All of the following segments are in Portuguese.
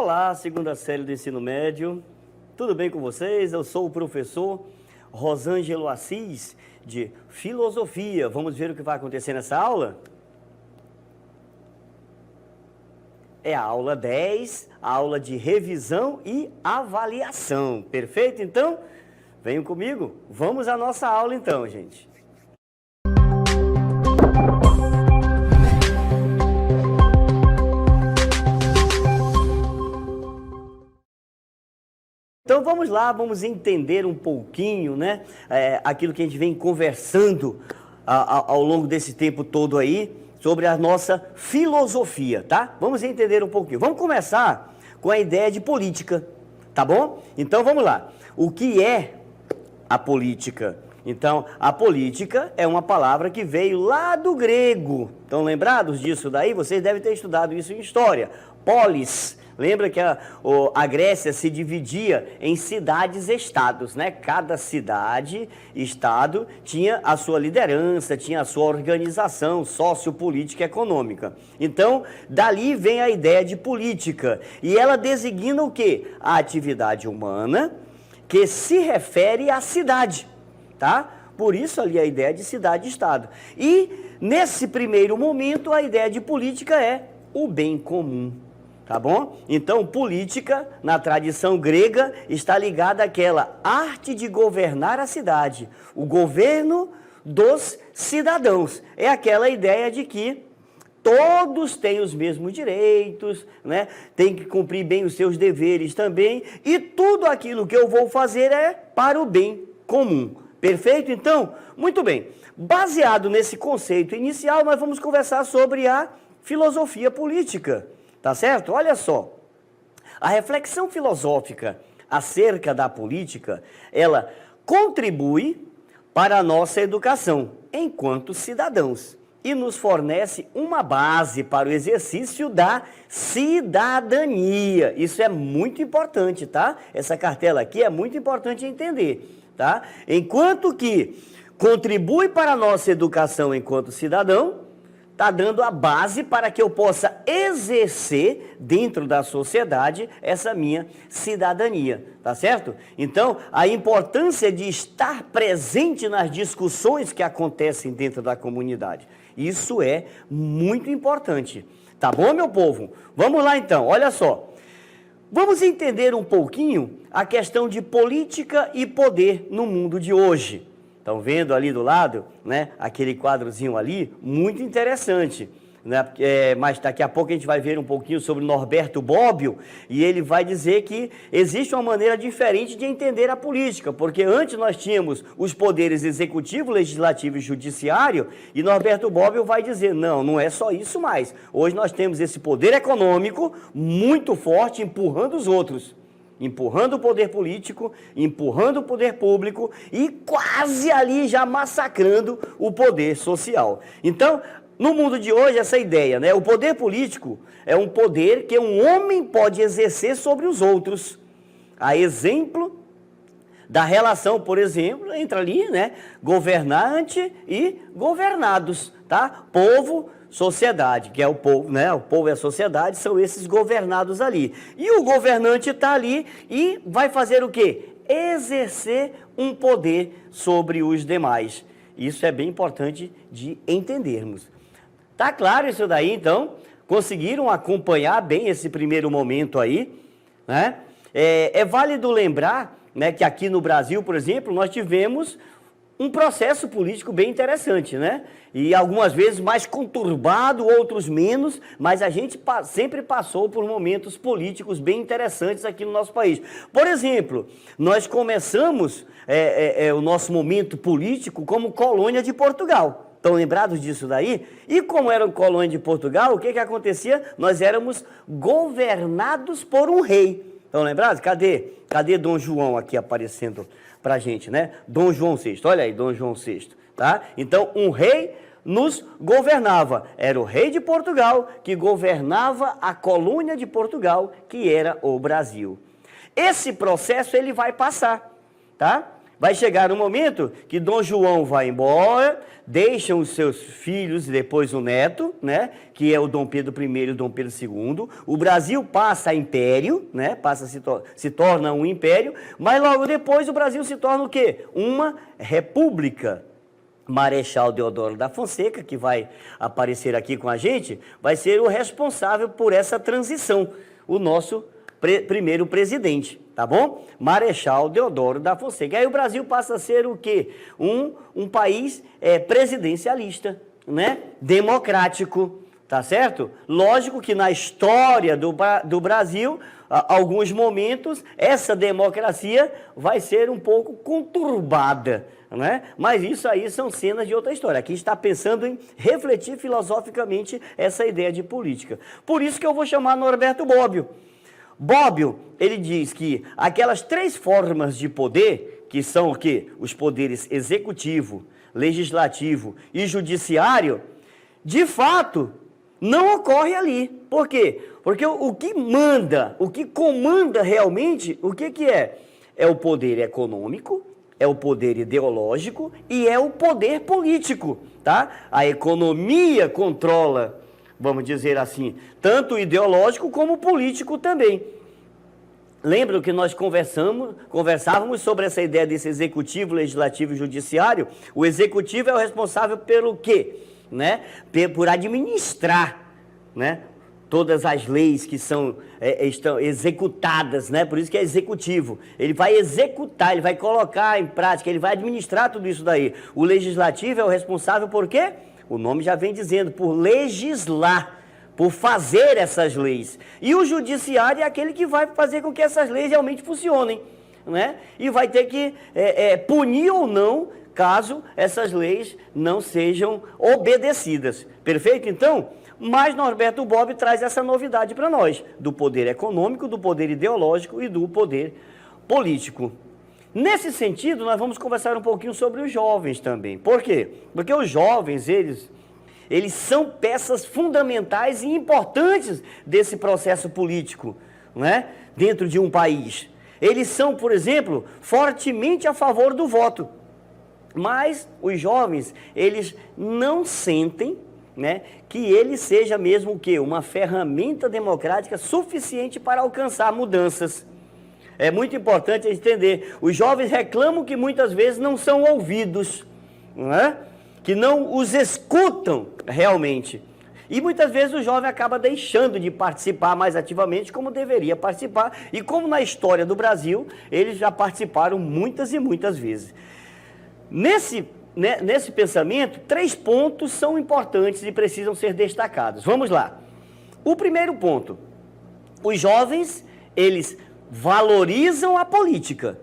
Olá, segunda série do ensino médio. Tudo bem com vocês? Eu sou o professor Rosângelo Assis, de Filosofia. Vamos ver o que vai acontecer nessa aula? É a aula 10, a aula de revisão e avaliação. Perfeito? Então, venham comigo. Vamos à nossa aula então, gente. Então vamos lá, vamos entender um pouquinho, né, aquilo que a gente vem conversando ao longo desse tempo todo aí, sobre a nossa filosofia, tá? Vamos entender um pouquinho. Vamos começar com a ideia de política, tá bom? Então vamos lá. O que é a política? Então, a política é uma palavra que veio lá do grego. Estão lembrados disso daí? Vocês devem ter estudado isso em história. Polis. Lembra que a Grécia se dividia em cidades-estados, né? Cada cidade, estado, tinha a sua liderança, tinha a sua organização sociopolítica e econômica. Então, dali vem a ideia de política. E ela designa o quê? A atividade humana que se refere à cidade, tá? Por isso ali a ideia de cidade-estado. E, nesse primeiro momento, a ideia de política é o bem comum. Tá bom? Então, política, na tradição grega, está ligada àquela arte de governar a cidade. O governo dos cidadãos. É aquela ideia de que todos têm os mesmos direitos, né? Tem que cumprir bem os seus deveres também. E tudo aquilo que eu vou fazer é para o bem comum. Perfeito? Então, muito bem. Baseado nesse conceito inicial, nós vamos conversar sobre a filosofia política. Tá certo? Olha só, a reflexão filosófica acerca da política, ela contribui para a nossa educação enquanto cidadãos e nos fornece uma base para o exercício da cidadania. Isso é muito importante, tá? Essa cartela aqui é muito importante entender, tá? Enquanto que contribui para a nossa educação enquanto cidadão, está dando a base para que eu possa exercer dentro da sociedade essa minha cidadania, tá certo? Então, a importância de estar presente nas discussões que acontecem dentro da comunidade. Isso é muito importante, tá bom, meu povo? Vamos lá então, olha só. Vamos entender um pouquinho a questão de política e poder no mundo de hoje. Estão vendo ali do lado, né, aquele quadrozinho ali, muito interessante, né, mas daqui a pouco a gente vai ver um pouquinho sobre Norberto Bobbio, e ele vai dizer que existe uma maneira diferente de entender a política, porque antes nós tínhamos os poderes executivo, legislativo e judiciário, e Norberto Bobbio vai dizer, não, não é só isso mais. Hoje nós temos esse poder econômico muito forte, empurrando os outros. Empurrando o poder político, empurrando o poder público e quase ali já massacrando o poder social. Então, no mundo de hoje, essa ideia, né? O poder político é um poder que um homem pode exercer sobre os outros. A exemplo da relação, por exemplo, entre ali, né? Governante e governados, tá? Povo, sociedade, que é o povo, né? O povo e a sociedade são esses governados ali. E o governante está ali e vai fazer o quê? Exercer um poder sobre os demais. Isso é bem importante de entendermos. Tá claro isso daí, então? Conseguiram acompanhar bem esse primeiro momento aí, né? É válido lembrar, né, que aqui no Brasil, por exemplo, nós tivemos um processo político bem interessante, né? E algumas vezes mais conturbado, outros menos, mas a gente sempre passou por momentos políticos bem interessantes aqui no nosso país. Por exemplo, nós começamos o nosso momento político como colônia de Portugal. Estão lembrados disso daí? E como era colônia de Portugal, o que acontecia? Nós éramos governados por um rei. Estão lembrados? Cadê Dom João aqui aparecendo pra gente, né? Dom João VI, olha aí, Dom João VI, tá? Então, um rei nos governava. Era o rei de Portugal que governava a colônia de Portugal, que era o Brasil. Esse processo, ele vai passar, tá? vai chegar um momento que Dom João vai embora, deixam os seus filhos e depois o neto, né, que é o Dom Pedro I e o Dom Pedro II. O Brasil passa a império, né, se torna um império, mas logo depois o Brasil se torna o quê? Uma república. Marechal Deodoro da Fonseca, que vai aparecer aqui com a gente, vai ser o responsável por essa transição, o nosso primeiro presidente, tá bom? Marechal Deodoro da Fonseca. Aí o Brasil passa a ser o quê? Um país presidencialista, né? Democrático, tá certo? Lógico que na história do Brasil, alguns momentos, essa democracia vai ser um pouco conturbada, né? Mas isso aí são cenas de outra história. Aqui está pensando em refletir filosoficamente essa ideia de política. Por isso que eu vou chamar Norberto Bobbio. Bobbio, ele diz que aquelas 3 formas de poder, que são o quê? Os poderes executivo, legislativo e judiciário, de fato, não ocorre ali. Por quê? Porque o que manda, o que comanda realmente, o que é? É o poder econômico, é o poder ideológico e é o poder político, tá? A economia controla, vamos dizer assim, tanto o ideológico como o político também. Lembram que nós conversávamos sobre essa ideia desse executivo, legislativo e judiciário? O executivo é o responsável pelo quê? Né? Por administrar, né? Todas as leis que estão executadas, né? Por isso que é executivo. Ele vai executar, ele vai colocar em prática, ele vai administrar tudo isso daí. O legislativo é o responsável por quê? O nome já vem dizendo, por legislar, por fazer essas leis. E o judiciário é aquele que vai fazer com que essas leis realmente funcionem, né? E vai ter que punir ou não, caso essas leis não sejam obedecidas. Perfeito? Então, mas Norberto Bobbio traz essa novidade para nós, do poder econômico, do poder ideológico e do poder político. Nesse sentido, nós vamos conversar um pouquinho sobre os jovens também. Por quê? Porque os jovens, eles são peças fundamentais e importantes desse processo político, né? Dentro de um país. Eles são, por exemplo, fortemente a favor do voto. Mas os jovens, eles não sentem, né, que ele seja mesmo o quê? Uma ferramenta democrática suficiente para alcançar mudanças. É muito importante entender. Os jovens reclamam que muitas vezes não são ouvidos, não é? Que não os escutam realmente. E muitas vezes o jovem acaba deixando de participar mais ativamente como deveria participar. E como na história do Brasil, eles já participaram muitas e muitas vezes. Nesse pensamento, 3 pontos são importantes e precisam ser destacados. Vamos lá. O primeiro ponto. Os jovens, eles valorizam a política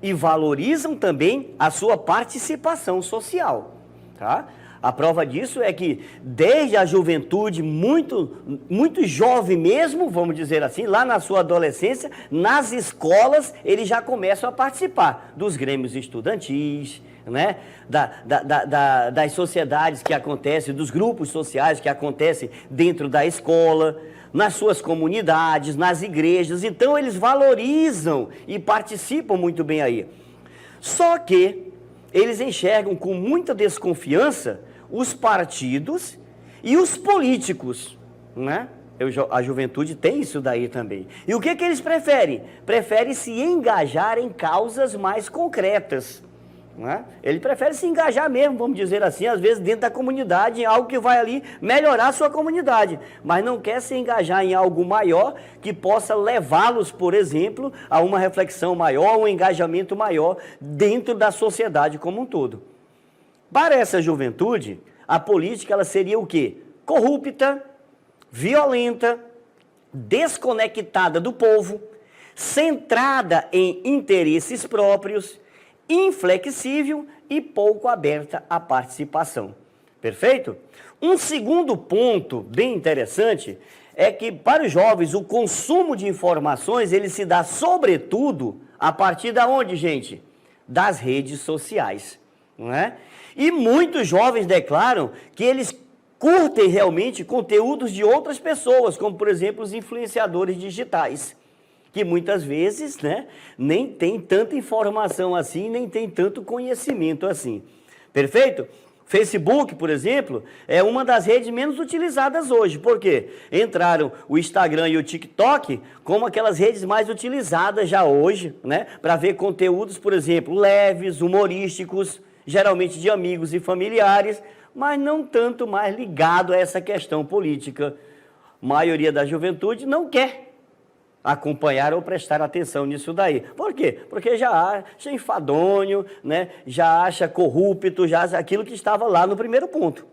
e valorizam também a sua participação social, tá? A prova disso é que desde a juventude, muito jovem mesmo, vamos dizer assim, lá na sua adolescência, nas escolas, eles já começam a participar dos grêmios estudantis, né? Das sociedades que acontecem, dos grupos sociais que acontecem dentro da escola, nas suas comunidades, nas igrejas. Então, eles valorizam e participam muito bem aí. Só que eles enxergam com muita desconfiança os partidos e os políticos, né? A juventude tem isso daí também. E o que eles preferem? Preferem se engajar em causas mais concretas, né? Ele prefere se engajar mesmo, vamos dizer assim, às vezes dentro da comunidade, em algo que vai ali melhorar a sua comunidade, mas não quer se engajar em algo maior que possa levá-los, por exemplo, a uma reflexão maior, um engajamento maior dentro da sociedade como um todo. Para essa juventude, a política ela seria o quê? Corrupta, violenta, desconectada do povo, centrada em interesses próprios, inflexível e pouco aberta à participação. Perfeito? Um segundo ponto bem interessante é que para os jovens o consumo de informações ele se dá sobretudo a partir da onde, gente? Das redes sociais, não é? E muitos jovens declaram que eles curtem realmente conteúdos de outras pessoas, como por exemplo os influenciadores digitais. que muitas vezes, né, nem tem tanta informação assim, nem tem tanto conhecimento assim. Perfeito? Facebook, por exemplo, é uma das redes menos utilizadas hoje. Por quê? Entraram o Instagram e o TikTok como aquelas redes mais utilizadas já hoje, né? Para ver conteúdos, por exemplo, leves, humorísticos, geralmente de amigos e familiares, mas não tanto mais ligado a essa questão política. A maioria da juventude não quer acompanhar ou prestar atenção nisso daí. Por quê? Porque já acha enfadonho, né? Já acha corrupto, já acha aquilo que estava lá no primeiro ponto.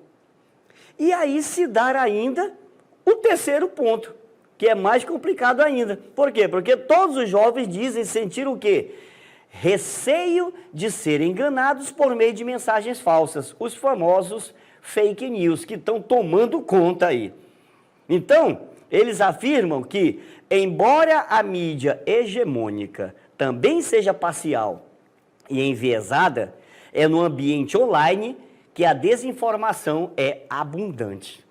E aí se dar ainda o terceiro ponto, que é mais complicado ainda. Por quê? Porque todos os jovens dizem sentir o quê? Receio de serem enganados por meio de mensagens falsas, os famosos fake news, que estão tomando conta aí. Então, eles afirmam que, embora a mídia hegemônica também seja parcial e enviesada, é no ambiente online que a desinformação é abundante.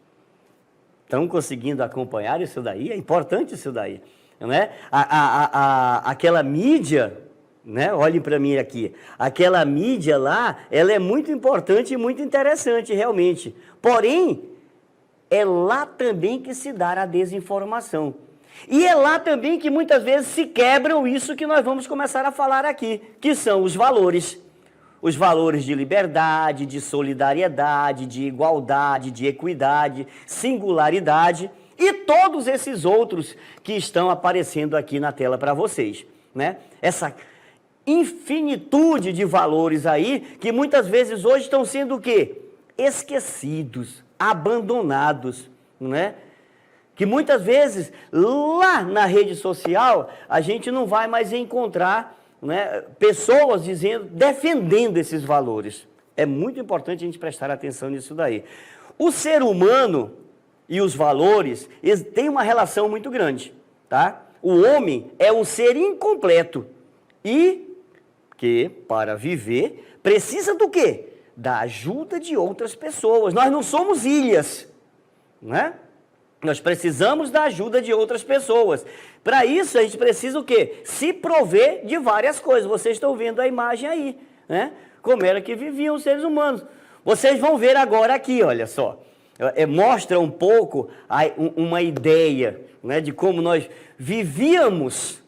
Estão conseguindo acompanhar isso daí? É importante isso daí, né? Aquela mídia, né? Olhem para mim aqui. Aquela mídia lá, ela é muito importante e muito interessante, realmente. Porém, é lá também que se dá a desinformação. E é lá também que muitas vezes se quebram isso que nós vamos começar a falar aqui, que são os valores. Os valores de liberdade, de solidariedade, de igualdade, de equidade, singularidade e todos esses outros que estão aparecendo aqui na tela para vocês, né? Essa infinitude de valores aí que muitas vezes hoje estão sendo o quê? Esquecidos, abandonados, né? Que muitas vezes lá na rede social a gente não vai mais encontrar, né, pessoas defendendo esses valores. É muito importante a gente prestar atenção nisso daí. O ser humano e os valores têm uma relação muito grande, tá? O homem é um ser incompleto e que, para viver, precisa do quê? Da ajuda de outras pessoas. Nós não somos ilhas, né? Nós precisamos da ajuda de outras pessoas. Para isso, a gente precisa o quê? Se prover de várias coisas. Vocês estão vendo a imagem aí, né? Como era que viviam os seres humanos. Vocês vão ver agora aqui, olha só. Mostra um pouco uma ideia, né, de como nós vivíamos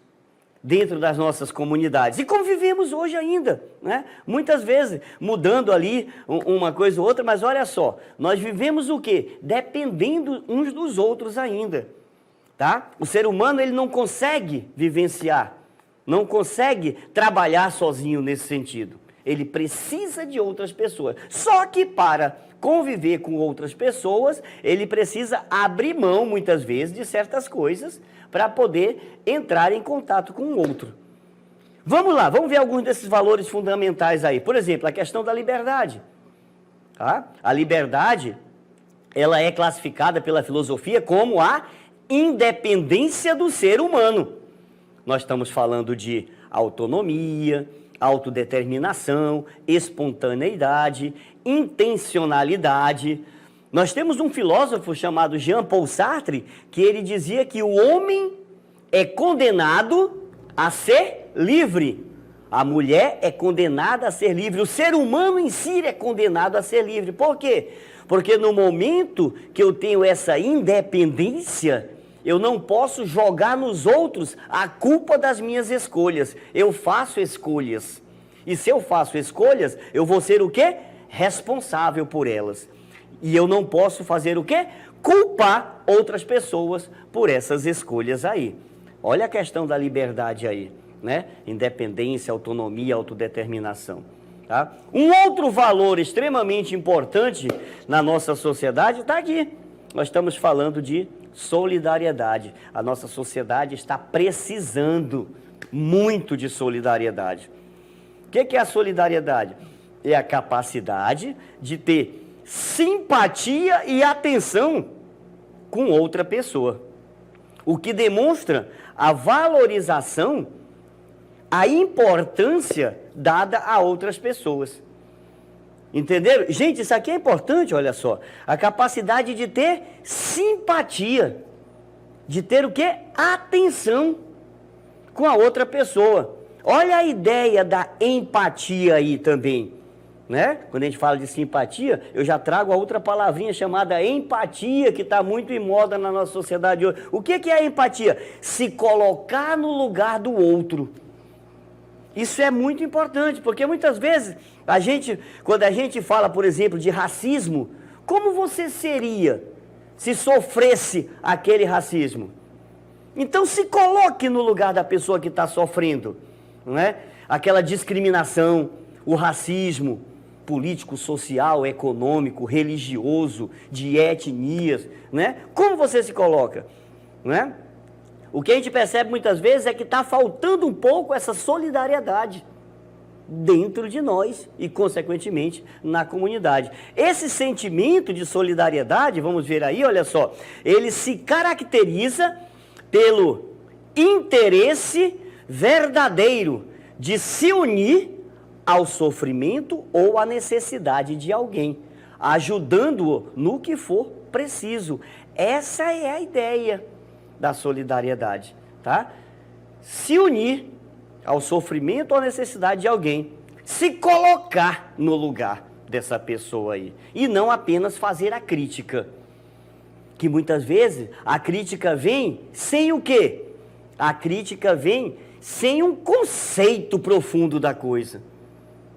dentro das nossas comunidades. E como vivemos hoje ainda, né? Muitas vezes mudando ali uma coisa ou outra, mas olha só, nós vivemos o quê? Dependendo uns dos outros ainda, tá? O ser humano, ele não consegue vivenciar, não consegue trabalhar sozinho nesse sentido. Ele precisa de outras pessoas. Só que para conviver com outras pessoas, ele precisa abrir mão, muitas vezes, de certas coisas para poder entrar em contato com o outro. Vamos lá, vamos ver alguns desses valores fundamentais aí. Por exemplo, a questão da liberdade. Tá? A liberdade, ela é classificada pela filosofia como a independência do ser humano. Nós estamos falando de autonomia, autodeterminação, espontaneidade, intencionalidade. Nós temos um filósofo chamado Jean-Paul Sartre, que ele dizia que o homem é condenado a ser livre. A mulher é condenada a ser livre. O ser humano em si é condenado a ser livre. Por quê? Porque no momento que eu tenho essa independência, eu não posso jogar nos outros a culpa das minhas escolhas. Eu faço escolhas. E se eu faço escolhas, eu vou ser o quê? Responsável por elas. E eu não posso fazer o quê? Culpar outras pessoas por essas escolhas aí. Olha a questão da liberdade aí, né? Independência, autonomia, autodeterminação. Tá? Um outro valor extremamente importante na nossa sociedade está aqui. Nós estamos falando de solidariedade. A nossa sociedade está precisando muito de solidariedade. O que é a solidariedade? É a capacidade de ter simpatia e atenção com outra pessoa. O que demonstra a valorização, a importância dada a outras pessoas. Entenderam? Gente, isso aqui é importante, olha só. A capacidade de ter simpatia. De ter o quê? Atenção. com a outra pessoa. Olha a ideia da empatia aí também, né? Quando a gente fala de simpatia, eu já trago a outra palavrinha chamada empatia, que está muito em moda na nossa sociedade hoje. O que é a empatia? Se colocar no lugar do outro. Isso é muito importante, porque muitas vezes, quando a gente fala, por exemplo, de racismo, como você seria se sofresse aquele racismo? Então se coloque no lugar da pessoa que está sofrendo, não é? Aquela discriminação, o racismo político, social, econômico, religioso, de etnias, né? Como você se coloca, né? O que a gente percebe muitas vezes é que está faltando um pouco essa solidariedade dentro de nós e, consequentemente, na comunidade. Esse sentimento de solidariedade, vamos ver aí, olha só, ele se caracteriza pelo interesse verdadeiro de se unir ao sofrimento ou à necessidade de alguém, ajudando-o no que for preciso. Essa é a ideia da solidariedade, tá? Se unir ao sofrimento ou à necessidade de alguém, se colocar no lugar dessa pessoa aí, e não apenas fazer a crítica, que muitas vezes a crítica vem sem o quê? A crítica vem sem um conceito profundo da coisa,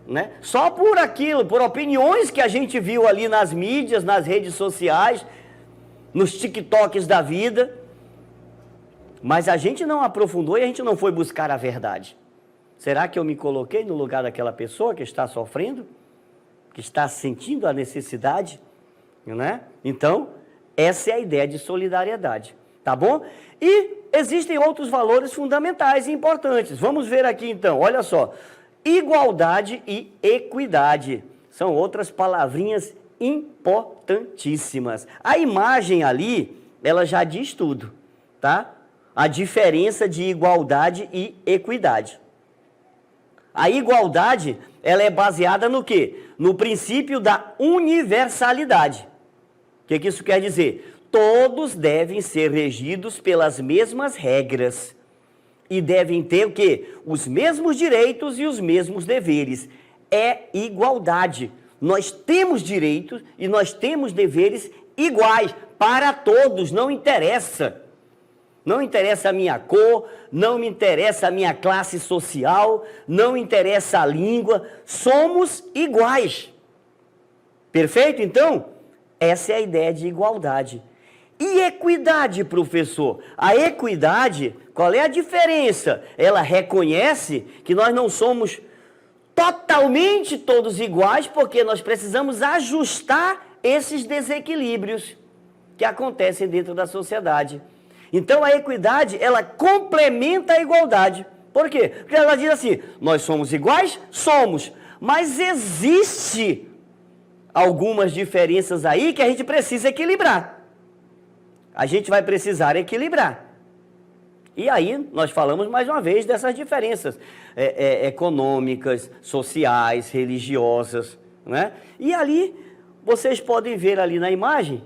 né? Só por aquilo, por opiniões que a gente viu ali nas mídias, nas redes sociais, nos TikToks da vida, mas a gente não aprofundou e a gente não foi buscar a verdade. Será que eu me coloquei no lugar daquela pessoa que está sofrendo, que está sentindo a necessidade, né? Então, essa é a ideia de solidariedade, tá bom? E existem outros valores fundamentais e importantes. Vamos ver aqui então, olha só. Igualdade e equidade são outras palavrinhas importantíssimas. A imagem ali, ela já diz tudo, tá? A diferença de igualdade e equidade. A igualdade, ela é baseada no quê? No princípio da universalidade. O que isso quer dizer? Todos devem ser regidos pelas mesmas regras. E devem ter o quê? Os mesmos direitos e os mesmos deveres. É igualdade. Nós temos direitos e nós temos deveres iguais para todos, não interessa. Não interessa a minha cor, não me interessa a minha classe social, não interessa a língua, somos iguais. Perfeito? Então, essa é a ideia de igualdade. E equidade, professor? A equidade, qual é a diferença? Ela reconhece que nós não somos totalmente todos iguais, porque nós precisamos ajustar esses desequilíbrios que acontecem dentro da sociedade. Então a equidade, ela complementa a igualdade. Por quê? Porque ela diz assim, nós somos iguais? Somos. Mas existe algumas diferenças aí que a gente precisa equilibrar. A gente vai precisar equilibrar. E aí nós falamos mais uma vez dessas diferenças econômicas, sociais, religiosas, né? E ali, vocês podem ver ali na imagem,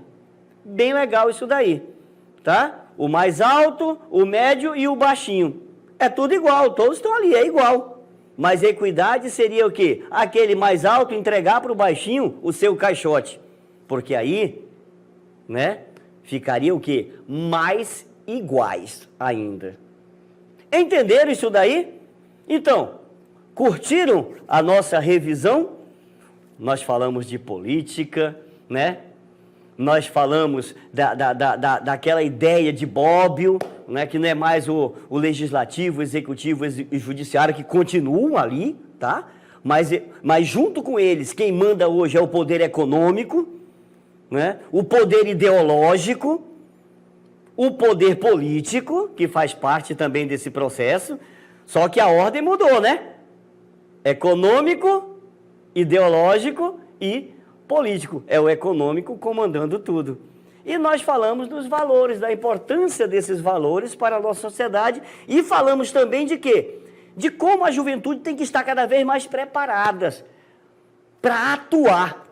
bem legal isso daí, tá? O mais alto, o médio e o baixinho. É tudo igual, todos estão ali, é igual. Mas equidade seria o quê? Aquele mais alto entregar para o baixinho o seu caixote. Porque aí, né, ficaria o quê? Mais iguais ainda. Entenderam isso daí? Então, curtiram a nossa revisão? Nós falamos de política, né? Nós falamos daquela ideia de Bobbio, né? Que não é mais o legislativo, o executivo e judiciário que continuam ali, tá? Mas junto com eles, quem manda hoje é o poder econômico, né? O poder ideológico, o poder político, que faz parte também desse processo, só que a ordem mudou, né? Econômico, ideológico e político. É o econômico comandando tudo. E nós falamos dos valores, da importância desses valores para a nossa sociedade e falamos também de quê? De como a juventude tem que estar cada vez mais preparadas para atuar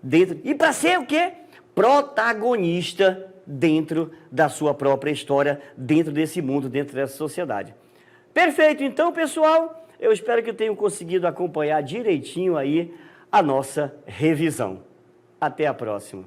dentro e para ser o quê? Protagonista dentro da sua própria história, dentro desse mundo, dentro dessa sociedade. Perfeito, então, pessoal, eu espero que tenham conseguido acompanhar direitinho aí a nossa revisão. Até a próxima.